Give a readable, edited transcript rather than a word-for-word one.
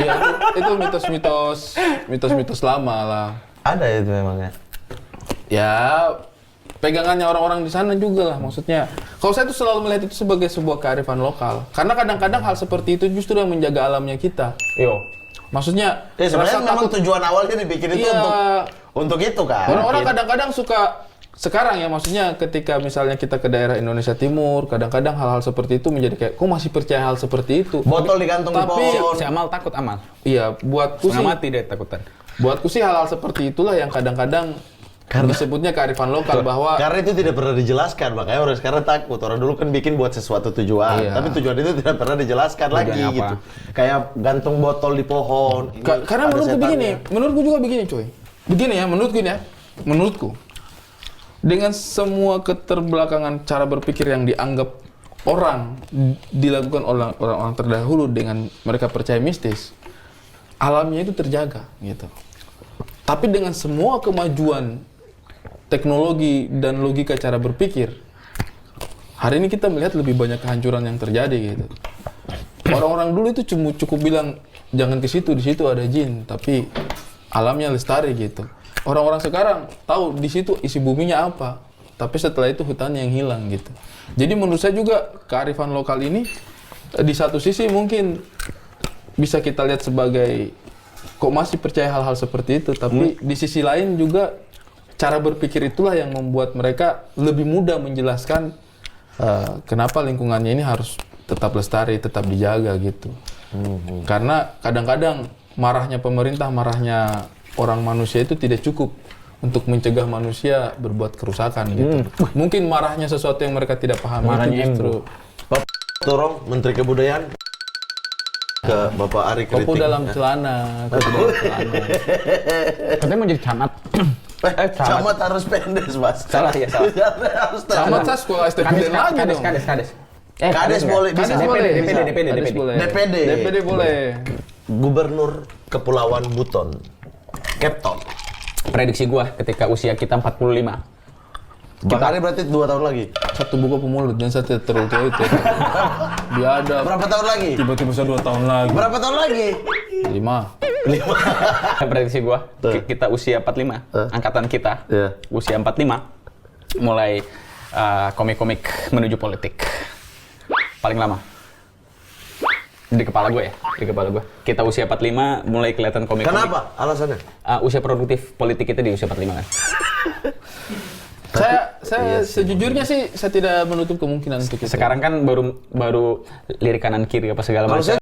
Iya, itu mitos-mitos lama lah. Ada itu memangnya. Ya, pegangannya orang-orang di sana juga lah, maksudnya. Kalau saya tuh selalu melihat itu sebagai sebuah kearifan lokal. Karena kadang-kadang hal seperti itu justru yang menjaga alamnya kita. Yo. Maksudnya, Sebenarnya memang tujuan awalnya dibikin itu untuk itu kan. Orang-orang kadang-kadang suka sekarang ya, maksudnya ketika misalnya kita ke daerah Indonesia Timur, kadang-kadang hal-hal seperti itu menjadi kayak, kok masih percaya hal seperti itu? Botol digantung di pohon. Si Amal takut Amal. Iya, buatku sih, mati deh takutan. buatku sih hal-hal seperti itulah yang kadang-kadang disebutnya kearifan lokal bahwa Karena itu tidak pernah dijelaskan, makanya orang sekarang takut. Orang dulu kan bikin buat sesuatu tujuan, Iya. tapi tujuan itu tidak pernah dijelaskan lagi Tujuannya apa? gitu. Kayak gantung botol di pohon. Ini karena ada menurutku setannya. begini, menurutku juga begini coy. Begini ya, menurutku. Dengan semua keterbelakangan cara berpikir yang dianggap orang dilakukan oleh orang-orang terdahulu dengan mereka percaya mistis, alamnya itu terjaga gitu. Tapi dengan semua kemajuan teknologi dan logika cara berpikir, hari ini kita melihat lebih banyak kehancuran yang terjadi gitu. Orang-orang dulu itu cukup bilang jangan ke situ, di situ ada jin, tapi alamnya lestari gitu. Orang-orang sekarang tahu di situ isi buminya apa, tapi setelah itu hutannya yang hilang gitu. Jadi menurut saya juga kearifan lokal ini di satu sisi mungkin bisa kita lihat sebagai kok masih percaya hal-hal seperti itu, tapi di sisi lain juga cara berpikir itulah yang membuat mereka lebih mudah menjelaskan kenapa lingkungannya ini harus tetap lestari, tetap dijaga gitu. Karena kadang-kadang marahnya pemerintah, marahnya orang manusia itu tidak cukup untuk mencegah manusia berbuat kerusakan gitu. Mungkin marahnya sesuatu yang mereka tidak pahami Marahnya itu justru. Bapak Torong, Menteri Kebudayaan, ke Bapak Ari Kriting. Kopu dalam celana, kopu dalam celana. Katanya mau jadi camat. Camat harus pendes, Mas. Salah ya, salah. Harus Camat saya sekolah STPD lagi dong. Kades. Kades boleh, bisa. Kades boleh, DPD, bisa. DPD. Kades boleh. DPD. DPD boleh. Gubernur Kepulauan Buton, Kepton. Prediksi gua ketika usia kita 45. Bang Ari berarti 2 tahun lagi. Satu buka pemulut dan saya tidak terlalu tua itu. Biadab. Berapa tahun lagi? Tiba-tiba saya 2 tahun lagi. Berapa tahun lagi? 5. Prediksi gua kita usia 45, angkatan kita usia 45 mulai komik-komik menuju politik. Paling lama. Di kepala gue ya, di kepala gue. Kita usia 45 mulai kelihatan komik-komik. Kenapa? Alasannya? Usia produktif politik kita di usia 45 kan. Saya sejujurnya sih saya tidak menutup kemungkinan untuk itu. Sekarang kan baru lirik kanan kiri apa segala Kalau macam.